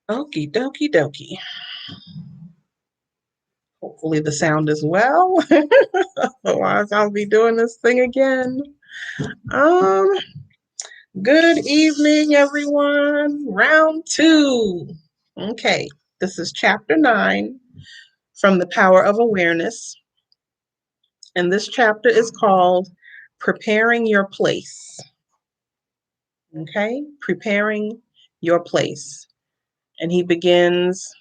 Okie dokie dokie. Hopefully the sound is well. Otherwise, I'll be doing this thing again. Um, Good evening, everyone. Round 2. Okay, this is chapter 9 from The Power of Awareness. And this chapter is called Preparing Your Place. Okay, preparing your place. And he begins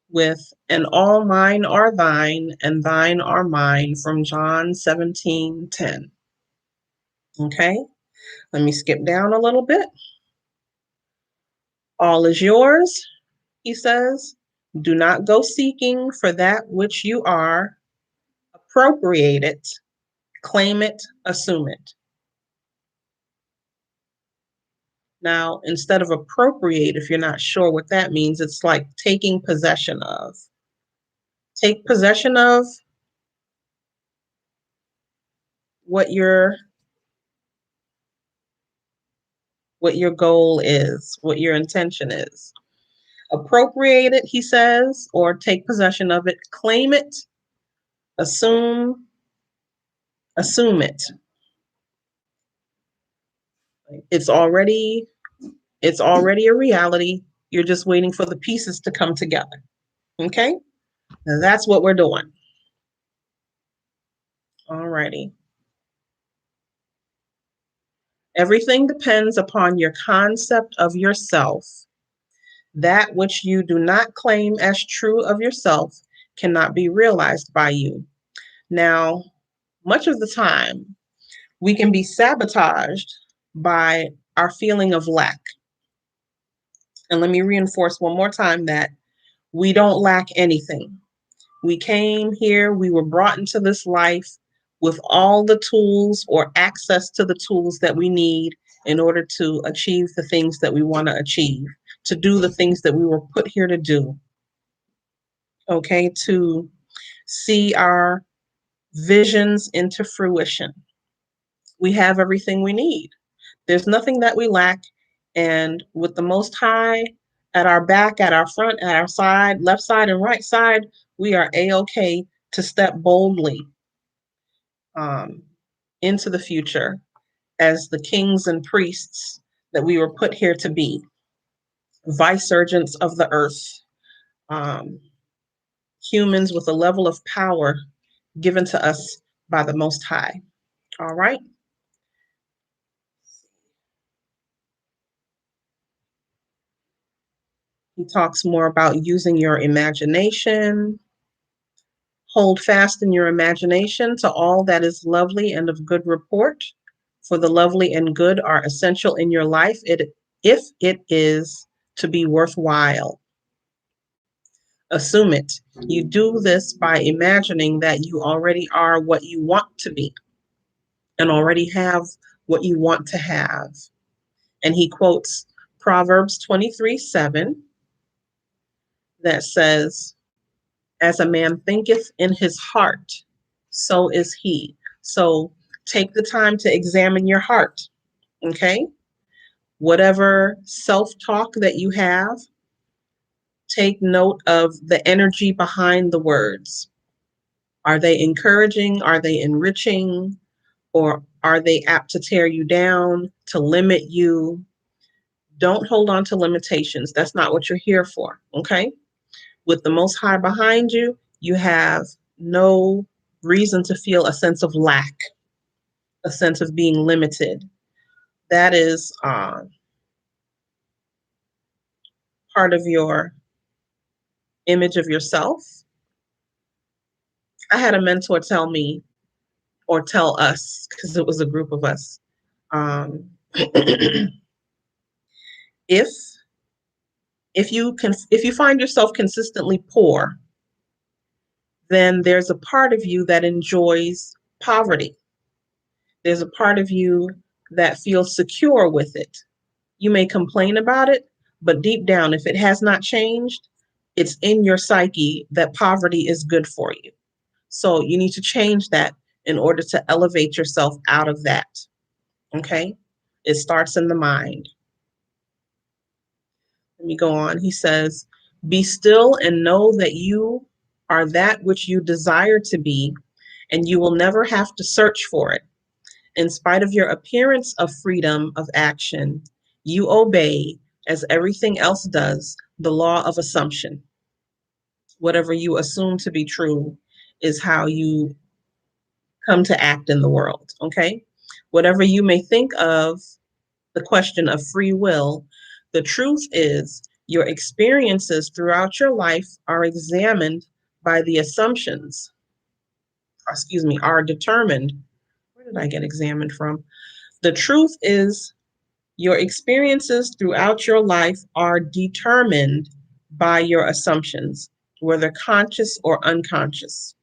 with, and all mine are thine, and thine are mine, from John 17:10. Okay, let me skip down a little bit. All is yours, he says. Do not go seeking for that which you are. Appropriate it, claim it, assume it. Now, instead of appropriate, if you're not sure what that means, it's like taking possession of. Take possession of what your goal is, what your intention is. Appropriate it, he says, or take possession of it, claim it, assume it. It's already a reality. You're just waiting for the pieces to come together. Okay? Now that's what we're doing. Alrighty. Everything depends upon your concept of yourself. That which you do not claim as true of yourself cannot be realized by you. Now, much of the time, we can be sabotaged by our feeling of lack. And let me reinforce one more time that we don't lack anything. We came here, we were brought into this life with all the tools or access to the tools that we need in order to achieve the things that we want to achieve, to do the things that we were put here to do. Okay, to see our visions into fruition. We have everything we need. There's nothing that we lack. And with the Most High at our back, at our front, at our side, left side, and right side, we are A-OK to step boldly into the future as the kings and priests that we were put here to be, vicegerents of the earth, humans with a level of power given to us by the Most High. All right. He talks more about using your imagination. Hold fast in your imagination to all that is lovely and of good report, for the lovely and good are essential in your life if it is to be worthwhile. Assume it. You do this by imagining that you already are what you want to be and already have what you want to have. And he quotes Proverbs 23:7 that says, as a man thinketh in his heart, so is he. So take the time to examine your heart, okay? Whatever self-talk that you have, take note of the energy behind the words. Are they encouraging? Are they enriching? Or are they apt to tear you down, to limit you? Don't hold on to limitations. That's not what you're here for, okay? With the Most High behind you, you have no reason to feel a sense of lack, a sense of being limited. That is part of your image of yourself. I had a mentor tell me, or tell us, because it was a group of us, if you find yourself consistently poor, then there's a part of you that enjoys poverty. There's a part of you that feels secure with it. You may complain about it, but deep down, if it has not changed, it's in your psyche that poverty is good for you. So you need to change that in order to elevate yourself out of that. Okay? It starts in the mind. Let me go on. He says, be still and know that you are that which you desire to be, and you will never have to search for it. In spite of your appearance of freedom of action, you obey, as everything else does, the law of assumption. Whatever you assume to be true is how you come to act in the world, okay? Whatever you may think of the question of free will, the truth is your experiences throughout your life are examined by the assumptions, are determined. Where did I get examined from? The truth is your experiences throughout your life are determined by your assumptions, whether conscious or unconscious.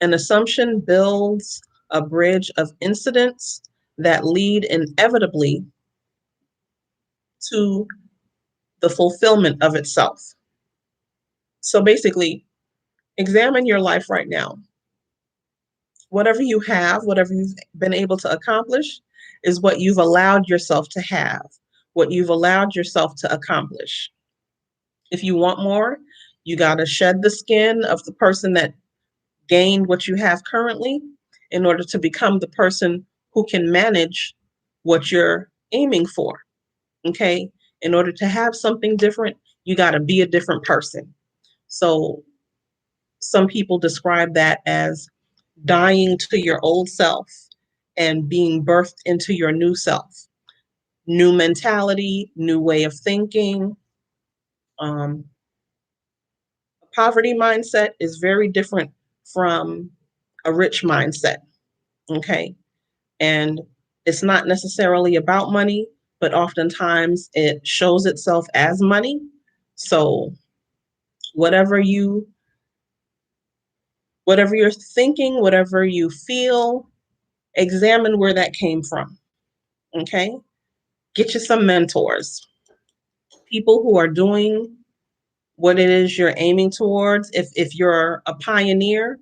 An assumption builds a bridge of incidents that lead inevitably to the fulfillment of itself. So basically, examine your life right now. Whatever you have, whatever you've been able to accomplish, is what you've allowed yourself to have, what you've allowed yourself to accomplish. If you want more, you got to shed the skin of the person that gained what you have currently in order to become the person who can manage what you're aiming for. Okay? In order to have something different, you got to be a different person. So some people describe that as dying to your old self and being birthed into your new self. New mentality, new way of thinking. A poverty mindset is very different from a rich mindset. Okay. And it's not necessarily about money, but oftentimes it shows itself as money. So whatever you whatever you're thinking, whatever you feel, examine where that came from. Okay? Get you some mentors. People who are doing what it is you're aiming towards. If you're a pioneer,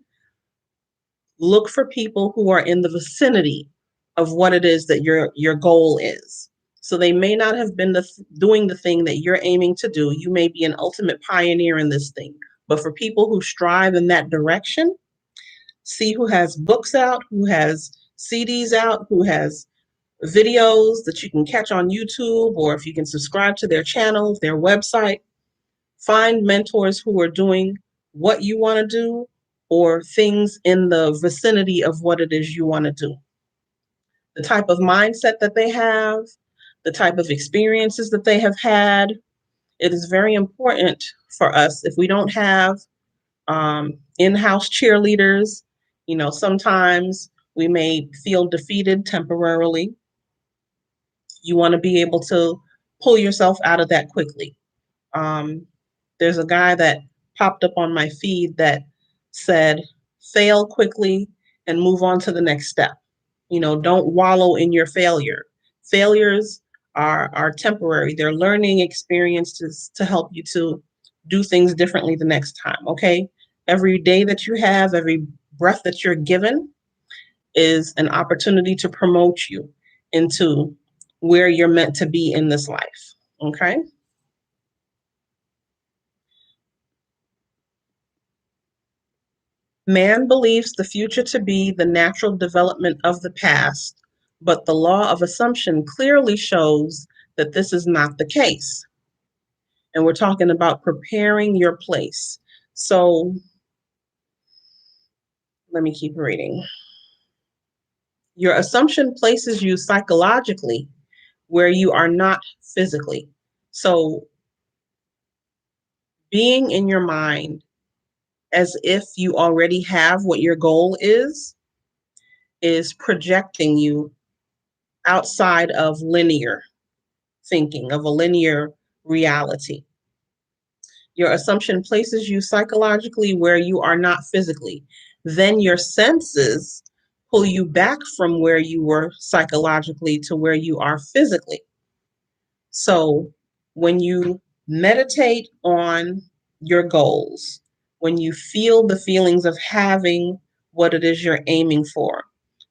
look for people who are in the vicinity of what it is that your goal is. So they may not have been doing the thing that you're aiming to do. You may be an ultimate pioneer in this thing. But for people who strive in that direction, see who has books out, who has CDs out, who has videos that you can catch on YouTube, or if you can subscribe to their channel, their website. Find mentors who are doing what you want to do or things in the vicinity of what it is you want to do. The type of mindset that they have, the type of experiences that they have had. It is very important for us if we don't have in-house cheerleaders. Sometimes we may feel defeated temporarily. You want to be able to pull yourself out of that quickly. There's a guy that popped up on my feed that said, fail quickly and move on to the next step. Don't wallow in your failure. Failures are temporary. They're learning experiences to help you to do things differently the next time. Okay. Every day that you have, every breath that you're given is an opportunity to promote you into where you're meant to be in this life. Okay. Man believes the future to be the natural development of the past, but the law of assumption clearly shows that this is not the case. And we're talking about preparing your place. So let me keep reading. Your assumption places you psychologically where you are not physically. So being in your mind as if you already have what your goal is projecting you outside of linear thinking, of a linear reality. Your assumption places you psychologically where you are not physically. Then your senses pull you back from where you were psychologically to where you are physically. So when you meditate on your goals, when you feel the feelings of having what it is you're aiming for,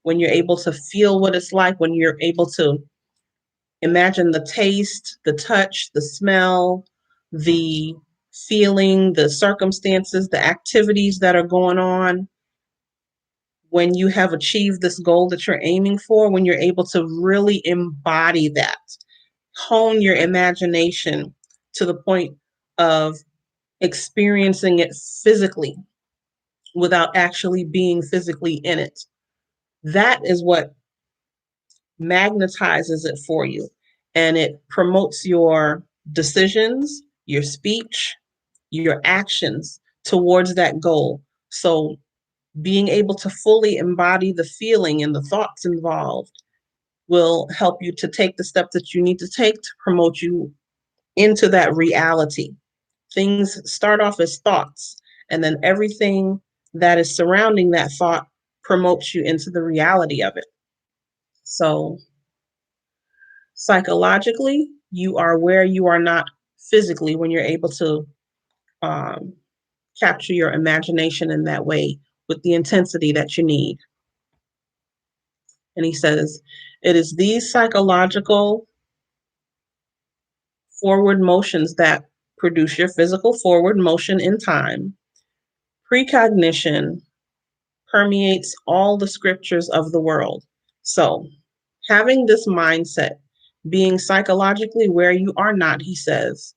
when you're able to feel what it's like, when you're able to imagine the taste, the touch, the smell, the feeling, the circumstances, the activities that are going on, when you have achieved this goal that you're aiming for, when you're able to really embody that, hone your imagination to the point of experiencing it physically without actually being physically in it. That is what magnetizes it for you. And it promotes your decisions, your speech, your actions towards that goal. So being able to fully embody the feeling and the thoughts involved will help you to take the steps that you need to take to promote you into that reality. Things start off as thoughts, and then everything that is surrounding that thought promotes you into the reality of it. So, psychologically, you are where you are not physically when you're able to um, capture your imagination in that way with the intensity that you need. And he says, it is these psychological forward motions that produce your physical forward motion in time. Precognition permeates all the scriptures of the world. So, having this mindset, being psychologically where you are not, he says,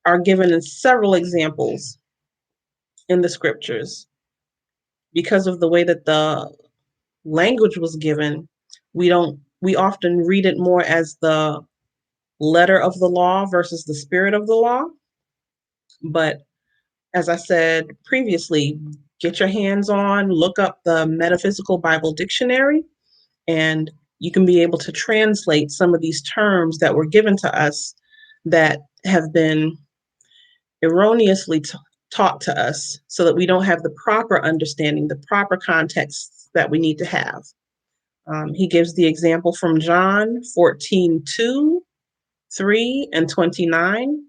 are given in several examples in the scriptures. Because of the way that the language was given, we often read it more as the letter of the law versus the spirit of the law. But as I said previously, get your hands on, look up the Metaphysical Bible Dictionary, and you can be able to translate some of these terms that were given to us that have been erroneously taught to us so that we don't have the proper understanding, the proper context that we need to have. He gives the example from John 14:2, 3, and 29.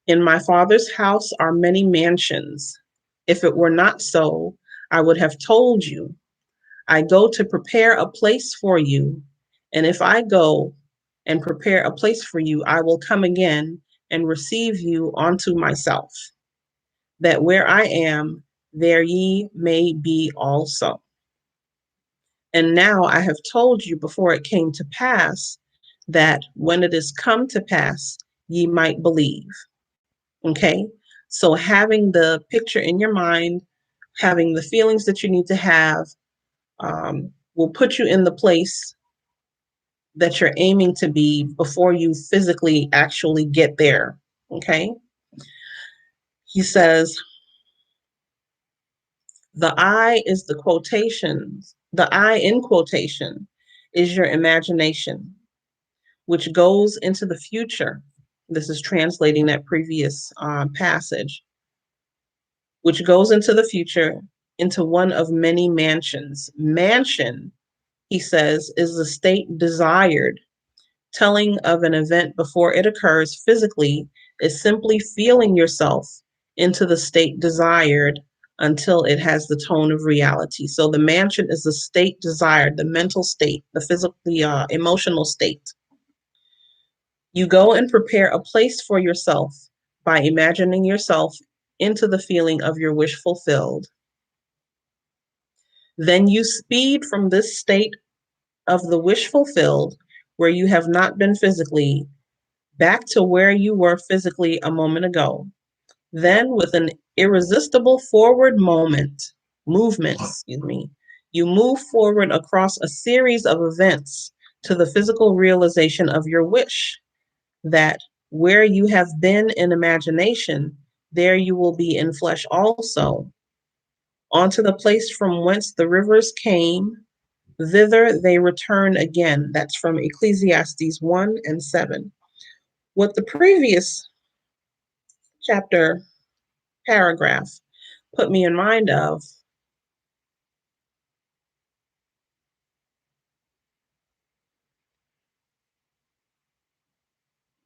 In my Father's house are many mansions. If it were not so, I would have told you. I go to prepare a place for you. And if I go and prepare a place for you, I will come again and receive you unto myself, that where I am, there ye may be also. And now I have told you before it came to pass, that when it is come to pass, ye might believe. Okay? So having the picture in your mind, having the feelings that you need to have, will put you in the place that you're aiming to be before you physically actually get there. Okay? He says, the I is the quotations, the I in quotation is your imagination, which goes into the future. This is translating that previous passage, which goes into the future into one of many mansions. Mansion, he says, is the state desired. Telling of an event before it occurs physically is simply feeling yourself into the state desired until it has the tone of reality. So the mansion is the state desired, the mental state, the physical, the emotional state. You go and prepare a place for yourself by imagining yourself into the feeling of your wish fulfilled. Then you speed from this state of the wish fulfilled, where you have not been physically, back to where you were physically a moment ago. Then, with an irresistible forward movement, you move forward across a series of events to the physical realization of your wish, that where you have been in imagination, there you will be in flesh also. Onto the place from whence the rivers came, thither they return again. That's from Ecclesiastes 1 and 7. What the previous chapter paragraph put me in mind of,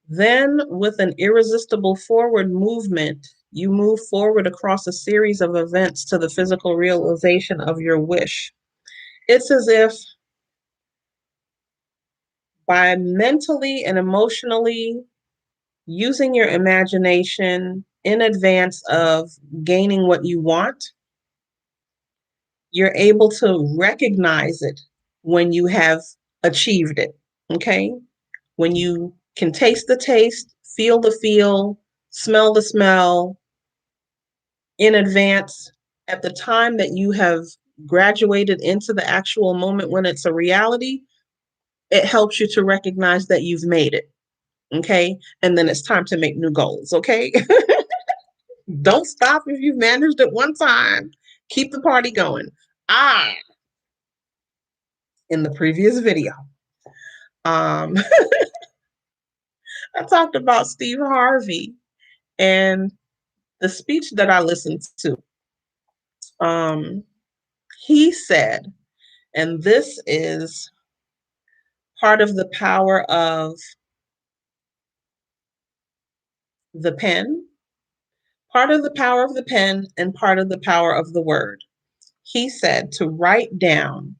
then with an irresistible forward movement, You move forward across a series of events to the physical realization of your wish. It's as if by mentally and emotionally using your imagination in advance of gaining what you want, you're able to recognize it when you have achieved it. Okay? When you can taste the taste, feel the feel, smell the smell in advance, at the time that you have graduated into the actual moment when it's a reality, it helps you to recognize that you've made it. Okay? And then it's time to make new goals. Okay? Don't stop if you've managed it one time. Keep the party going. Ah, in the previous video, um, I talked about Steve Harvey and the speech that I listened to. Um, he said, and this is part of the power of the pen, part of the power of the pen, and part of the power of the word. He said to write down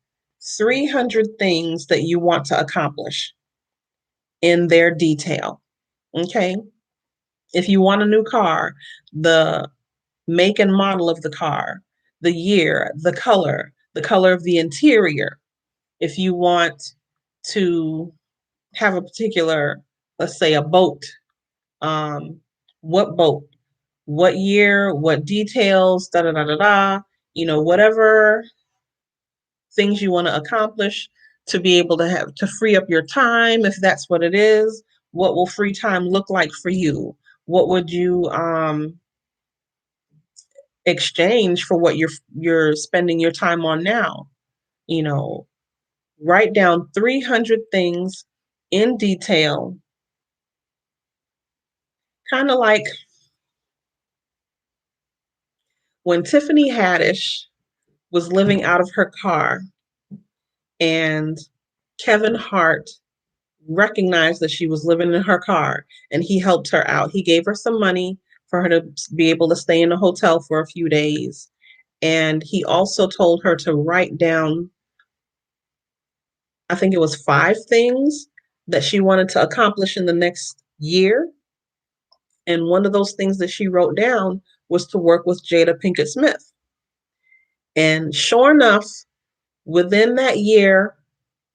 300 things that you want to accomplish in their detail. Okay. If you want a new car, the make and model of the car, the year, the color of the interior. If you want to have a particular, let's say a boat, um, what boat, what year, what details, da da da da da, whatever things you want to accomplish to be able to have to free up your time, if that's what it is. What will free time look like for you? What would you exchange for what you're spending your time on now? You know, write down 300 things in detail, kind of like when Tiffany Haddish was living out of her car and Kevin Hart recognized that she was living in her car and he helped her out. He gave her some money for her to be able to stay in a hotel for a few days. And he also told her to write down, I think it was 5 things that she wanted to accomplish in the next year. And one of those things that she wrote down was to work with Jada Pinkett Smith. And sure enough, within that year,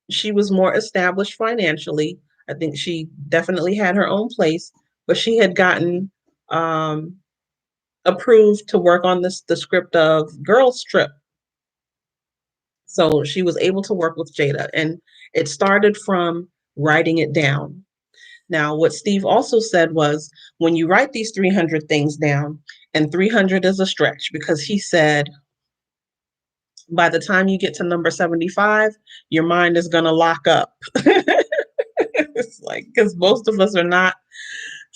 she was more established financially. I think she definitely had her own place, but she had gotten um, approved to work on the script of Girls Trip. So she was able to work with Jada, and it started from writing it down. Now, what Steve also said was when you write these 300 things down, and 300 is a stretch because he said by the time you get to number 75, your mind is going to lock up. It's like, because most of us are not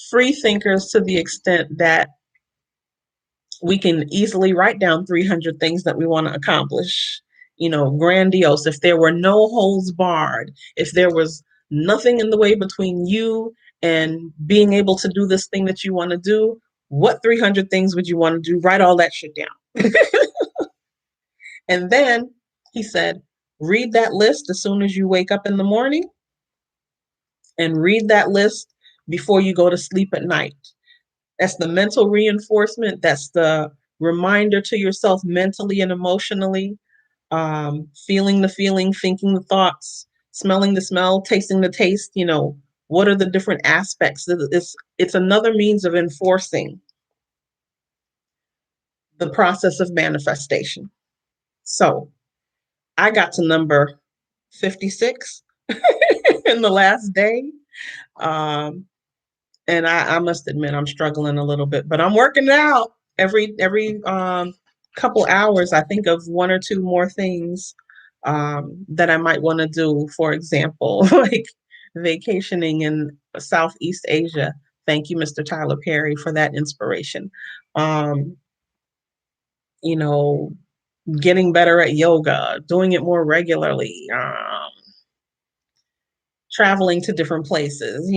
free thinkers to the extent that we can easily write down 300 things that we want to accomplish, grandiose. If there were no holds barred, if there was nothing in the way between you and being able to do this thing that you want to do, what 300 things would you want to do? Write all that shit down. And then he said, read that list as soon as you wake up in the morning and read that list before you go to sleep at night. That's the mental reinforcement. That's the reminder to yourself mentally and emotionally, feeling the feeling, thinking the thoughts, smelling the smell, tasting the taste. What are the different aspects? It's another means of enforcing the process of manifestation. So I got to number 56 in the last day. Um, and I must admit I'm struggling a little bit, but I'm working it out. Every couple hours, I think of one or two more things that I might want to do. For example, like vacationing in Southeast Asia. Thank you, Mr. Tyler Perry, for that inspiration. Um, you know, getting better at yoga, doing it more regularly. Traveling to different places,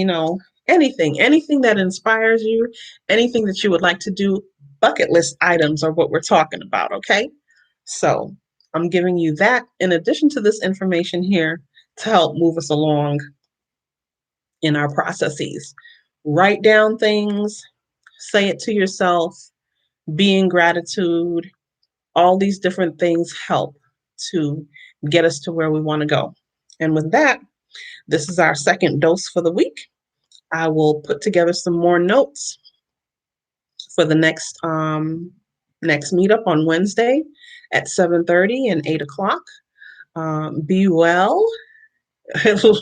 anything that inspires you, anything that you would like to do, bucket list items are what we're talking about, okay? So I'm giving you that in addition to this information here to help move us along in our processes. Write down things, say it to yourself, be in gratitude. All these different things help to get us to where we want to go. And with that, this is our second dose for the week. I will put together some more notes for the next meetup on Wednesday at 7:30 and 8 o'clock. Be well.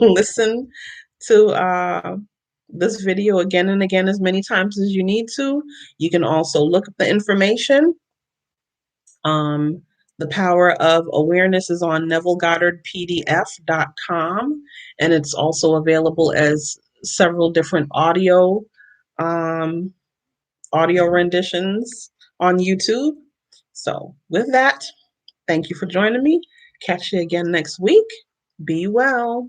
Listen to this video again and again as many times as you need to. You can also look up the information. The Power of Awareness is on NevilleGoddardPDF.com, and it's also available as several different um, audio renditions on YouTube. So with that, thank you for joining me. Catch you again next week. Be well.